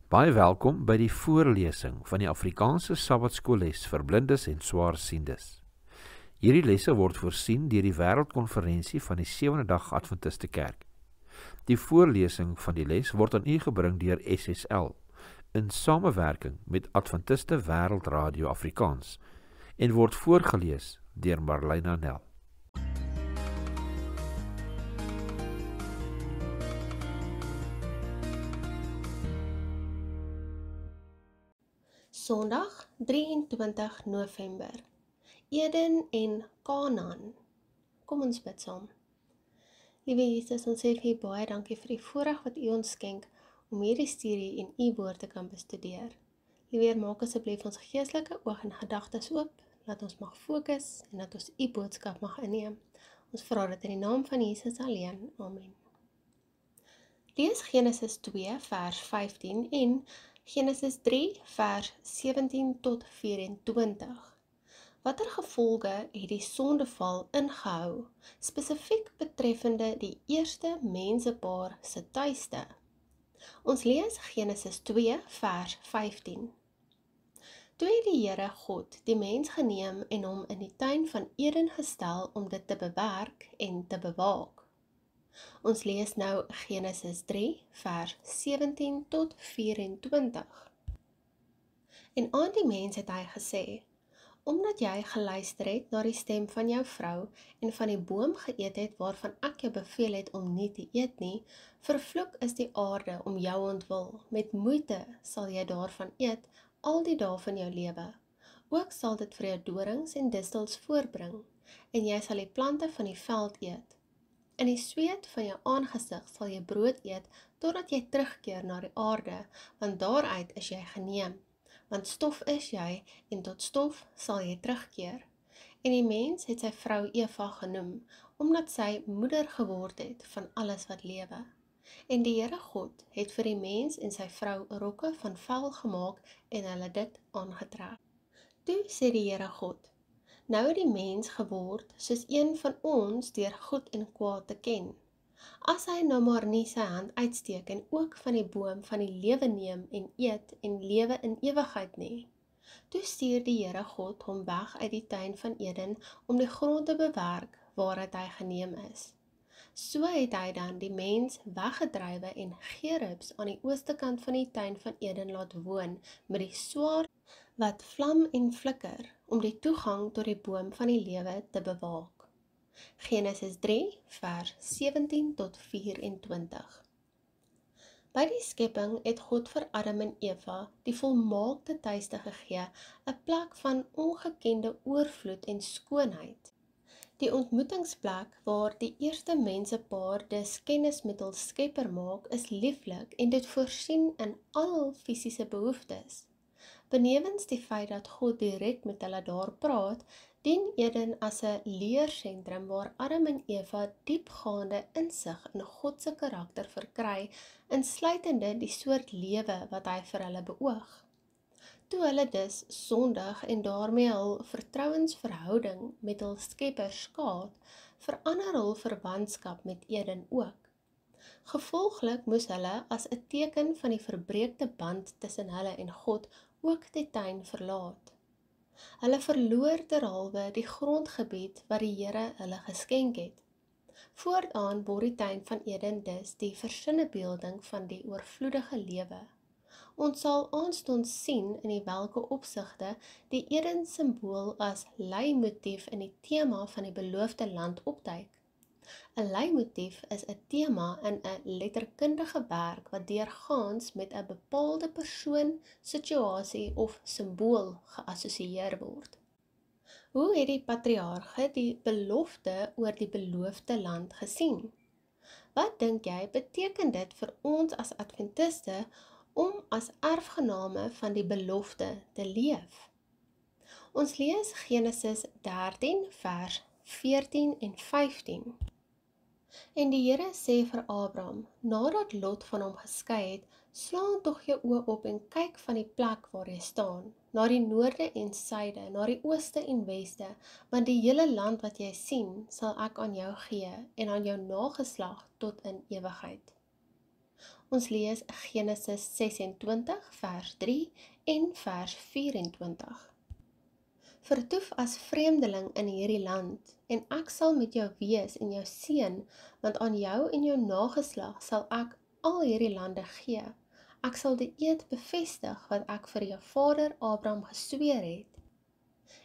Baie welkom by die voorlesing van die Afrikaanse Sabbatskoolles vir blindes en swaarsiendes. Hierdie lesse word voorsien deur die Wêreldkonferensie van die Sewende Dag Adventiste Kerk. Die voorlesing van die les word aan u gebring deur SSL in samewerking met Adventiste Wêreldradio Afrikaans en word voorgelees deur Marlena Nel. Sondag 23 November. Eden en Kanaan. Kom ons bid saam. Liewe Jesus, ons sê vir u baie dankie vir die voorreg wat u ons skenk om hierdie studie en u woord te kan bestudeer. Liewe Heer, maak asseblief ons geestelike oog en gedagtes oop, laat ons mag fokus en dat ons u boodskap mag inneem. Ons vra dit in die naam van Jesus alleen. Amen. Lees Genesis 2 vers 15 en Genesis 3 vers 17 tot 24. Watter gevolge het die sondeval ingehou, spesifiek betreffende die eerste mensepaar se tuiste? Ons lees Genesis 2 vers 15. Toe het die Here God die mens geneem en hom in die tuin van Eden gestel om dit te bewerk en te bewaak. Ons lees nou Genesis 3 vers 17 tot 24. En aan die mens het hy gesê: omdat jy geluister het na die stem van jou vrou en van die boom geëet het waarvan ek jou beveel het om nie te eet nie, vervloek is die aarde om jou ontwil. Met moeite sal jy daarvan eet al die dae van jou lewe. Ook sal dit vir jou dorings en distels voorbring, en jy sal die plante van die veld eet. In die sweet van jou aangesig sal jy brood eet, totdat jy terugkeer na die aarde, want daaruit is jy geneem. Want stof is jy, en tot stof sal jy terugkeer. En die mens het sy vrou Eva genoem, omdat sy moeder geword het van alles wat lewe. En die Here God het vir die mens en sy vrou rokke van vel gemaak, en hulle dit aangetrek. Toe sê die Here God: nou het die mens geword soos een van ons deur goed en kwaad te ken. As hy nou maar nie sy hand uitsteek en ook van die boom van die lewe neem en eet en lewe in ewigheid nie. Toe stuur die Here God hom weg uit die tuin van Eden om die grond te bewerk waaruit hy geneem is. So het hy dan die mens weggedrywe en gerubs aan die ooste kant van die tuin van Eden laat woon met die swaard wat vlam en flikker om die toegang tot die boom van die lewe te bewaak. Genesis 3 vers 17 tot 24. By die skepping het God vir Adam en Eva die volmaakte tuiste gegee, 'n plek van ongekende oorvloed en skoonheid. Die ontmoetingsplek waar die eerste mensepaar dus kennis met hul Skepper maak, is lieflik en dit voorsien in al hul fisiese behoeftes. Benewens die feit dat God direk met hulle daar praat, dien Eden as 'n leersentrum waar Adam en Eva diepgaande insig in God se karakter verkry, insluitende die soort lewe wat hy vir hulle beoog. Toe hulle dus sondig en daarmee hul vertrouensverhouding met hul Skepper skaad, verander hul verwantskap met Eden ook. Gevolglik moes hulle as 'n teken van die verbreekte band tussen hulle en God ook die tuin verlaat. Hulle verloor derhalwe die grondgebied wat die Here hulle geskenk het. Voortaan word die tuin van Eden dus die versinnebeelding van die oorvloedige lewe. Ons sal aanstonds sien in die welke opsigte die Eden simbool as leimotief in die tema van die beloofde land opduik. 'n leimotief is 'n tema in 'n letterkundige werk wat deurgaans met 'n bepaalde persoon, situasie of simbool geassosieer word. Hoe het die patriarge die belofte oor die beloofde land gesien? Wat dink jy beteken dit vir ons as Adventiste om as erfgename van die belofte te leef? Ons lees Genesis 13 vers 14 en 15. En die Here sê vir Abraham, nadat Lot van hom geskei het, slaan tog jou oë op en kyk van die plek waar jy staan, na die noorde en suide, na die ooste en weste, want die hele land wat jy sien, sal ek aan jou gee en aan jou nageslag tot in ewigheid. Ons lees Genesis 26 vers 3 en vers 24. Vertoef as vreemdeling in hierdie land, en ek sal met jou wees en jou seën, want aan jou en jou nageslag sal ek al hierdie lande gee. Ek sal die eed bevestig wat ek vir jou vader Abraham gesweer het.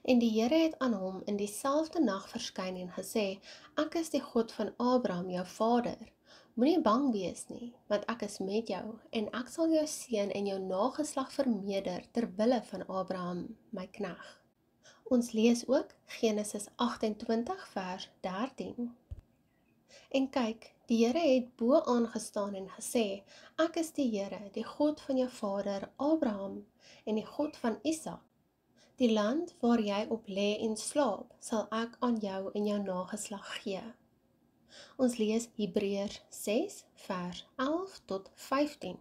En die Here het aan hom in dieselfde nag verskyn en gesê, ek is die God van Abraham, jou vader. Moenie bang wees nie, want ek is met jou, en ek sal jou seën en jou nageslag vermeerder ter wille van Abraham, my knegt. Ons lees ook Genesis 28 vers 13. En kyk, die Here het bo aangestaan en gesê, ek is die Here, die God van jou vader Abraham en die God van Isak. Die land waar jy op lê en slaap, sal ek aan jou en jou nageslag gee. Ons lees Hebreërs 6 vers 11 tot 15.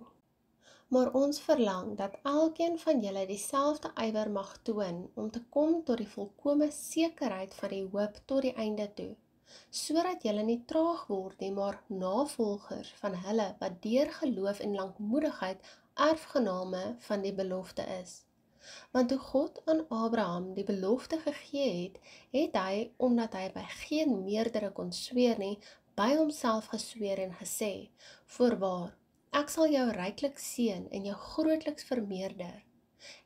Maar ons verlang dat elkeen van julle dieselfde ywer mag toon om te kom tot die volkome sekerheid van die hoop tot die einde toe, sodat julle nie traag word nie, maar navolgers van hulle wat deur geloof en lankmoedigheid erfgename van die belofte is. Want toe God aan Abraham die belofte gegee het, het hy, omdat hy by geen meerdere kon sweer nie, by homself gesweer en gesê, voorwaar, ek sal jou ryklik seën en jou grootliks vermeerder.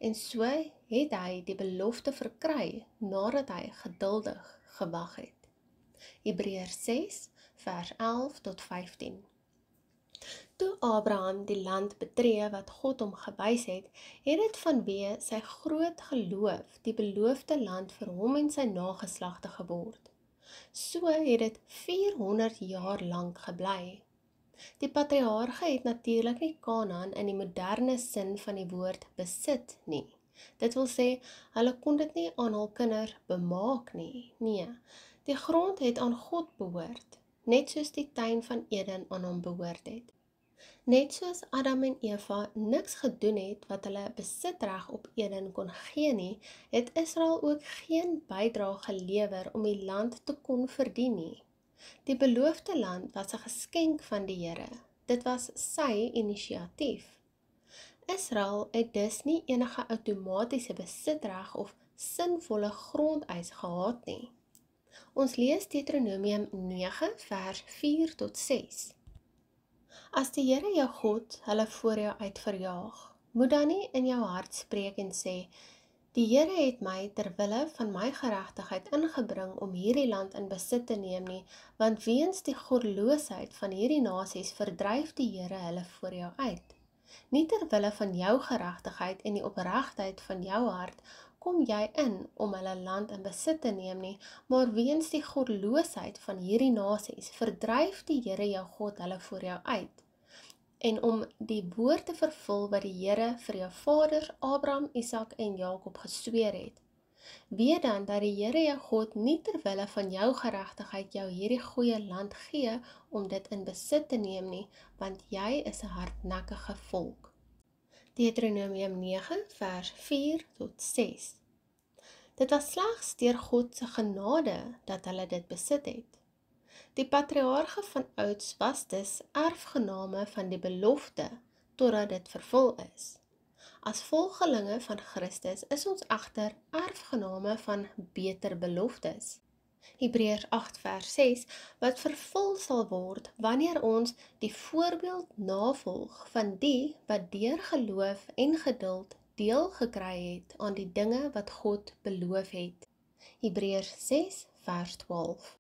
En so het hy die belofte verkry, nadat hy geduldig gewag het. Hebreërs 6 vers 11 tot 15. Toe Abraham die land betree wat God hom gewys het, het dit vanweë sy groot geloof die beloofde land vir hom en sy nageslagte geword. So het dit 400 jaar lank gebly. Die patriarge het natuurlik nie Kanaan in die moderne sin van die woord besit nie. Dit wil sê, hulle kon dit nie aan hul kinders bemaak nie. Nee, die grond het aan God behoort, net soos die tuin van Eden aan hom behoort het. Net soos Adam en Eva niks gedoen het wat hulle besitreg op Eden kon gee nie, het Israel ook geen bydrae gelewer om die land te kon verdien nie. Die beloofde land was 'n geskenk van die Here. Dit was sy inisiatief. Israel het dus nie enige outomatiese besitreg of sinvolle grondeis gehad nie. Ons lees Deuteronomium 9 vers 4 tot 6. As die Here jou God hulle voor jou uit verjaag, moet dan nie in jou hart spreek en sê, die Here het my ter wille van my geregtigheid ingebring om hierdie land in besit te neem nie, want weens die goddeloosheid van hierdie nasies verdryf die Here hulle voor jou uit. Nie ter wille van jou geregtigheid en die opregtheid van jou hart kom jy in om hulle land in besit te neem nie, maar weens die goddeloosheid van hierdie nasies verdryf die Here jou God hulle voor jou uit. En om die woord te vervul wat die Here vir jou vaders Abraham, Isak en Jakob gesweer het. Weet dan dat die Here jou God nie ter wille van jou geregtigheid jou hierdie goeie land gee om dit in besit te neem nie, want jy is 'n hardnekkige volk. Deuteronomium 9 vers 4 tot 6. Dit was slegs deur God se genade dat hulle dit besit het. Die patriarge van ouds was dus erfgename van die belofte, totdat dit vervul is. As volgelinge van Christus is ons egter erfgename van beter beloftes. Hebreërs 8 vers 6, wat vervul sal word wanneer ons die voorbeeld navolg van die wat deur geloof en geduld deel gekry het aan die dinge wat God beloof het. Hebreërs 6 vers 12.